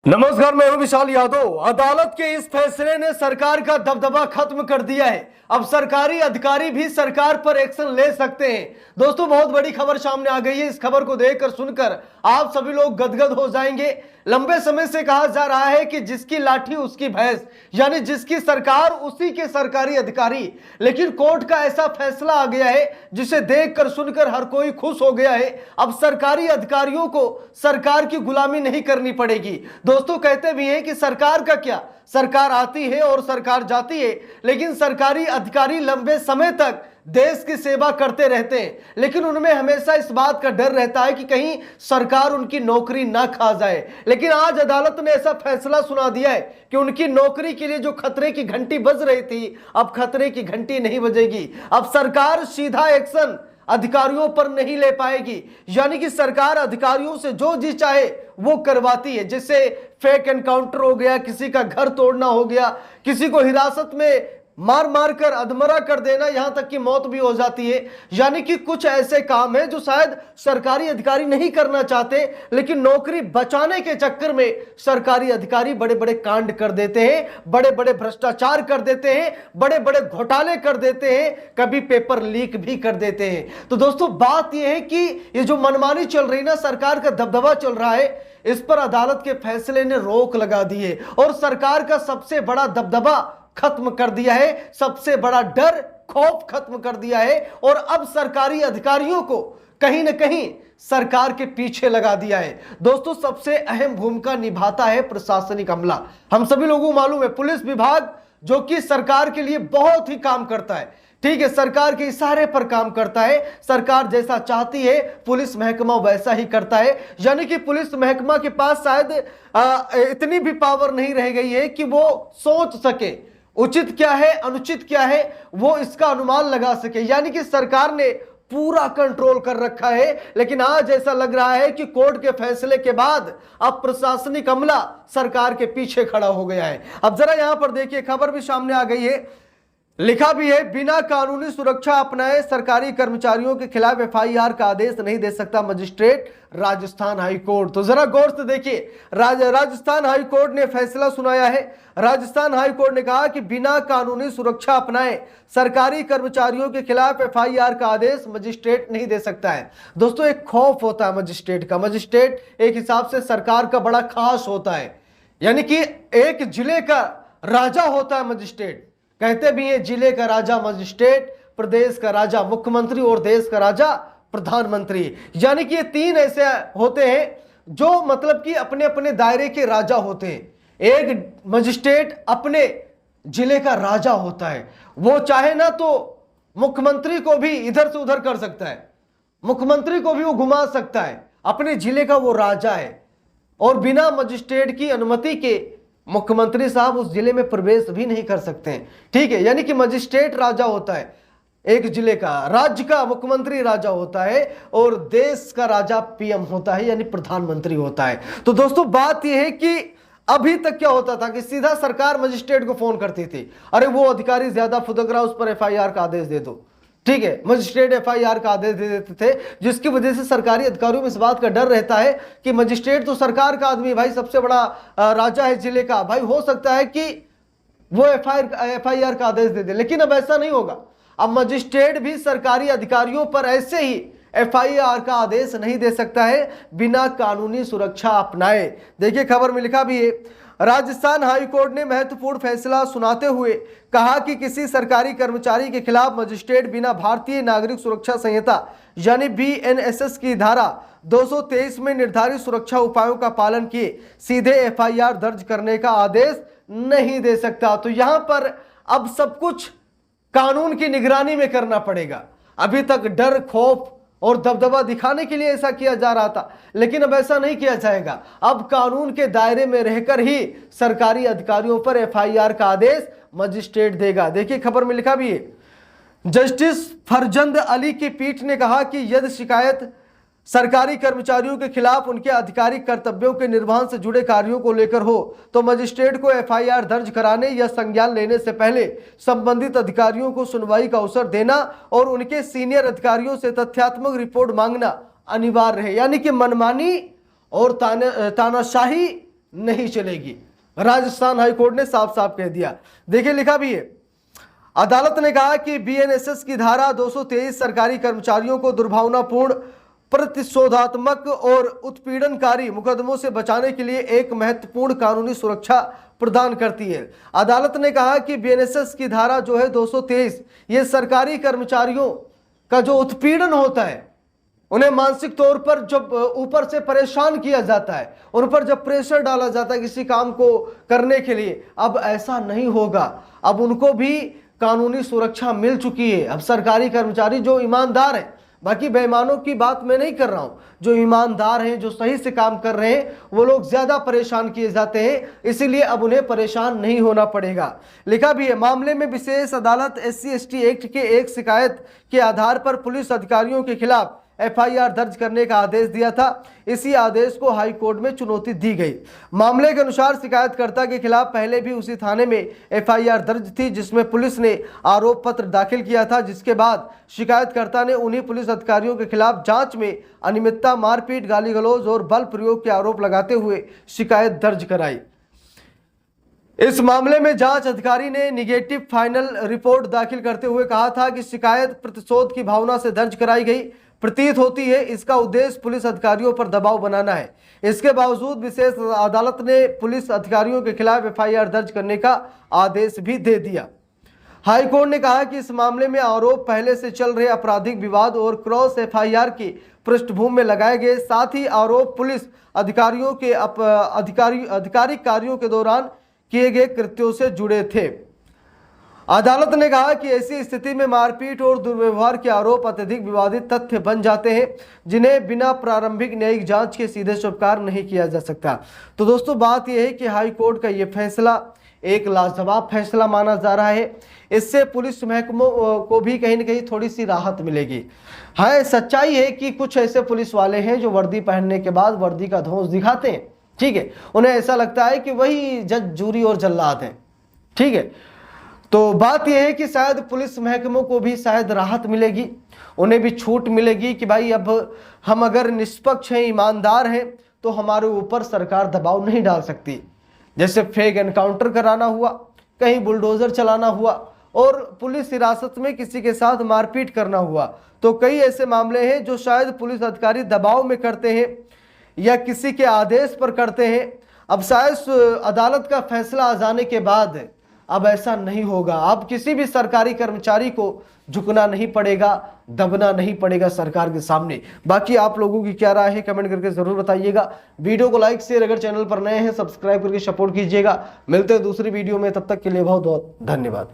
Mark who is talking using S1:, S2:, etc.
S1: नमस्कार, मैं हूं विशाल यादव। अदालत के इस फैसले ने सरकार का दबदबा खत्म कर दिया है। अब सरकारी अधिकारी भी सरकार पर एक्शन ले सकते हैं। दोस्तों, बहुत बड़ी खबर सामने आ गई है। इस खबर को देखकर सुनकर आप सभी लोग गदगद हो जाएंगे। लंबे समय से कहा जा रहा है कि जिसकी लाठी उसकी भैंस, यानी जिसकी सरकार उसी के सरकारी अधिकारी। लेकिन कोर्ट का ऐसा फैसला आ गया है जिसे देखकर सुनकर हर कोई खुश हो गया है। अब सरकारी अधिकारियों को सरकार की गुलामी नहीं करनी पड़ेगी। दोस्तों, कहते भी हैं कि सरकार का क्या, सरकार आती है और सरकार जाती है, लेकिन सरकारी अधिकारी लंबे समय तक देश की सेवा करते रहते हैं। लेकिन उनमें हमेशा इस बात का डर रहता है कि कहीं सरकार उनकी नौकरी ना खा जाए। लेकिन आज अदालत ने ऐसा फैसला सुना दिया है कि उनकी नौकरी के लिए जो खतरे की घंटी बज रही थी, अब खतरे की घंटी नहीं बजेगी। अब सरकार सीधा एक्शन अधिकारियों पर नहीं ले पाएगी, यानी कि सरकार अधिकारियों से जो जी चाहे वो करवाती है। जैसे फेक एनकाउंटर हो गया, किसी का घर तोड़ना हो गया, किसी को हिरासत में मार मार कर अधमरा कर देना, यहां तक कि मौत भी हो जाती है। यानी कि कुछ ऐसे काम हैं जो शायद सरकारी अधिकारी नहीं करना चाहते, लेकिन नौकरी बचाने के चक्कर में सरकारी अधिकारी बड़े बड़े कांड कर देते हैं, बड़े बड़े भ्रष्टाचार कर देते हैं, बड़े बड़े घोटाले कर देते हैं, कभी पेपर लीक भी कर देते हैं। तो दोस्तों, बात यह है कि ये जो मनमानी चल रही ना, सरकार का दबदबा चल रहा है, इस पर अदालत के फैसले ने रोक लगा दी है और सरकार का सबसे बड़ा दबदबा खत्म कर दिया है, सबसे बड़ा डर खौफ खत्म कर दिया है। और अब सरकारी अधिकारियों को कहीं ना कहीं सरकार के पीछे लगा दिया है। दोस्तों, सबसे अहम भूमिका निभाता है प्रशासनिक अमला। हम सभी लोगों को मालूम है, पुलिस विभाग जो कि सरकार के लिए बहुत ही काम करता है, ठीक है, सरकार के इशारे पर काम करता है। सरकार जैसा चाहती है पुलिस महकमा वैसा ही करता है। यानी कि पुलिस महकमा के पास शायद इतनी भी पावर नहीं रह गई है कि वो सोच सके उचित क्या है अनुचित क्या है, वो इसका अनुमान लगा सके। यानी कि सरकार ने पूरा कंट्रोल कर रखा है। लेकिन आज ऐसा लग रहा है कि कोर्ट के फैसले के बाद अब प्रशासनिक अमला सरकार के पीछे खड़ा हो गया है। अब जरा यहां पर देखिए, खबर भी सामने आ गई है, लिखा भी है, बिना कानूनी सुरक्षा अपनाए सरकारी कर्मचारियों के खिलाफ एफआईआर का आदेश नहीं दे सकता मजिस्ट्रेट, राजस्थान हाई कोर्ट। तो जरा गौर से देखिए, राजस्थान हाई कोर्ट ने फैसला सुनाया है। राजस्थान हाई कोर्ट ने कहा कि बिना कानूनी सुरक्षा अपनाए सरकारी कर्मचारियों के खिलाफ एफआईआर का आदेश मजिस्ट्रेट नहीं दे सकता है। दोस्तों, एक खौफ होता है मजिस्ट्रेट का। मजिस्ट्रेट एक हिसाब से सरकार का बड़ा खास होता है, यानी कि एक जिले का राजा होता है मजिस्ट्रेट। कहते भी हैं जिले का राजा मजिस्ट्रेट, प्रदेश का राजा मुख्यमंत्री और देश का राजा प्रधानमंत्री। यानी कि ये तीन ऐसे होते हैं जो मतलब कि अपने अपने दायरे के राजा होते हैं। एक मजिस्ट्रेट अपने जिले का राजा होता है, वो चाहे ना तो मुख्यमंत्री को भी इधर से उधर कर सकता है, मुख्यमंत्री को भी वो घुमा सकता है, अपने जिले का वो राजा है। और बिना मजिस्ट्रेट की अनुमति के मुख्यमंत्री साहब उस जिले में प्रवेश भी नहीं कर सकते हैं, ठीक है। यानी कि मजिस्ट्रेट राजा होता है एक जिले का, राज्य का मुख्यमंत्री राजा होता है और देश का राजा पीएम होता है, यानी प्रधानमंत्री होता है। तो दोस्तों, बात यह है कि अभी तक क्या होता था कि सीधा सरकार मजिस्ट्रेट को फोन करती थी, अरे वो अधिकारी ज्यादा फुदक रहा, उस पर एफआईआर का आदेश दे दो, ठीक है। मजिस्ट्रेट एफआईआर का आदेश दे देते थे, जिसकी वजह से सरकारी अधिकारियों में इस बात का डर रहता है कि मजिस्ट्रेट तो सरकार का आदमी भाई, सबसे बड़ा राजा है जिले का भाई, हो सकता है कि वो एफआईआर का आदेश दे दे। लेकिन अब ऐसा नहीं होगा। अब मजिस्ट्रेट भी सरकारी अधिकारियों पर ऐसे ही एफआईआर का आदेश नहीं दे सकता है बिना कानूनी सुरक्षा अपनाए। देखिए, खबर में लिखा भी है, राजस्थान हाई कोर्ट ने महत्वपूर्ण फैसला सुनाते हुए कहा कि किसी सरकारी कर्मचारी के खिलाफ मजिस्ट्रेट बिना भारतीय नागरिक सुरक्षा संहिता यानी बीएनएसएस की धारा 223 में निर्धारित सुरक्षा उपायों का पालन किए सीधे एफआईआर दर्ज करने का आदेश नहीं दे सकता। तो यहां पर अब सब कुछ कानून की निगरानी में करना पड़ेगा। अभी तक डर खौफ और दबदबा दिखाने के लिए ऐसा किया जा रहा था, लेकिन अब ऐसा नहीं किया जाएगा। अब कानून के दायरे में रहकर ही सरकारी अधिकारियों पर एफआईआर का आदेश मजिस्ट्रेट देगा। देखिए, खबर में लिखा भी है, जस्टिस फरजंद अली की पीठ ने कहा कि यदि शिकायत सरकारी कर्मचारियों के खिलाफ उनके आधिकारिक कर्तव्यों के निर्वहन से जुड़े कार्यों को लेकर हो तो मजिस्ट्रेट को एफआईआर दर्ज कराने या संज्ञान लेने से पहले संबंधित अधिकारियों को सुनवाई का अवसर देना और उनके सीनियर अधिकारियों से तथ्यात्मक रिपोर्ट मांगना अनिवार्य है। यानी कि मनमानी और तानाशाही नहीं चलेगी। राजस्थान हाईकोर्ट ने साफ साफ कह दिया। देखिए लिखा भी है, अदालत ने कहा कि बीएनएसएस की धारा 223 सरकारी कर्मचारियों को दुर्भावनापूर्ण, प्रतिशोधात्मक और उत्पीड़नकारी मुकदमों से बचाने के लिए एक महत्वपूर्ण कानूनी सुरक्षा प्रदान करती है। अदालत ने कहा कि बीएनएसएस की धारा जो है 223, ये सरकारी कर्मचारियों का जो उत्पीड़न होता है, उन्हें मानसिक तौर पर जब ऊपर से परेशान किया जाता है, उन पर जब प्रेशर डाला जाता है किसी काम को करने के लिए, अब ऐसा नहीं होगा। अब उनको भी कानूनी सुरक्षा मिल चुकी है। अब सरकारी कर्मचारी जो ईमानदार हैं, बाकी बेईमानों की बात मैं नहीं कर रहा हूं, जो ईमानदार हैं, जो सही से काम कर रहे हैं, वो लोग ज्यादा परेशान किए जाते हैं, इसीलिए अब उन्हें परेशान नहीं होना पड़ेगा। लिखा भी है, मामले में विशेष अदालत SC/ST एक्ट के एक शिकायत के आधार पर पुलिस अधिकारियों के खिलाफ FIR दर्ज करने का आदेश दिया था। इसी आदेश को हाई कोर्ट में चुनौती दी गई। मामले के अनुसार शिकायतकर्ता के खिलाफ पहले भी उसी थाने में FIR दर्ज थी, जिसमें पुलिस ने आरोप पत्र दाखिल किया था, जिसके बाद शिकायतकर्ता ने उन्हीं पुलिस अधिकारियों के खिलाफ जांच में अनियमितता, मारपीट, गाली गलौज और बल प्रयोग के आरोप लगाते हुए शिकायत दर्ज कराई। इस मामले में जांच अधिकारी ने निगेटिव फाइनल रिपोर्ट दाखिल करते हुए कहा था कि शिकायत प्रतिशोध की भावना से दर्ज कराई गई प्रतीत होती है। इसका उद्देश्य पुलिस अधिकारियों पर दबाव बनाना है। इसके बावजूद विशेष अदालत ने पुलिस अधिकारियों के खिलाफ FIR दर्ज करने का आदेश भी दे दिया। हाईकोर्ट ने कहा कि इस मामले में आरोप पहले से चल रहे आपराधिक विवाद और क्रॉस FIR की पृष्ठभूमि में लगाए गए, साथ ही आरोप पुलिस अधिकारियों के आधिकारिक कार्यों के दौरान किए गए कृत्यों से जुड़े थे। अदालत ने कहा कि ऐसी स्थिति में मारपीट और दुर्व्यवहार के आरोप अत्यधिक विवादित तथ्य बन जाते हैं, जिन्हें बिना प्रारंभिक न्यायिक जांच के सीधे स्वीकार नहीं किया जा सकता। तो दोस्तों बात यह है कि हाई कोर्ट का यह फैसला एक लाजवाब फैसला माना जा रहा है। इससे पुलिस महकमों को भी कहीं ना कहीं थोड़ी सी राहत मिलेगी। हाँ, सच्चाई है कि कुछ ऐसे पुलिस वाले हैं जो वर्दी पहनने के बाद वर्दी का धौंस दिखाते हैं, ठीक है, उन्हें ऐसा लगता है कि वही जज, जूरी और जल्लाद हैं, ठीक है। तो बात यह है कि शायद पुलिस महकमों को भी शायद राहत मिलेगी, उन्हें भी छूट मिलेगी कि भाई अब हम अगर निष्पक्ष हैं, ईमानदार हैं, तो हमारे ऊपर सरकार दबाव नहीं डाल सकती। जैसे फेक एनकाउंटर कराना हुआ, कहीं बुलडोजर चलाना हुआ और पुलिस हिरासत में किसी के साथ मारपीट करना हुआ, तो कई ऐसे मामले हैं जो शायद पुलिस अधिकारी दबाव में करते हैं या किसी के आदेश पर करते हैं। अब शायद अदालत का फैसला आ जाने के बाद अब ऐसा नहीं होगा। अब किसी भी सरकारी कर्मचारी को झुकना नहीं पड़ेगा, दबना नहीं पड़ेगा सरकार के सामने। बाकी आप लोगों की क्या राय है कमेंट करके जरूर बताइएगा। वीडियो को लाइक शेयर, अगर चैनल पर नए हैं सब्सक्राइब करके सपोर्ट कीजिएगा। मिलते हैं दूसरी वीडियो में, तब तक के लिए बहुत बहुत धन्यवाद।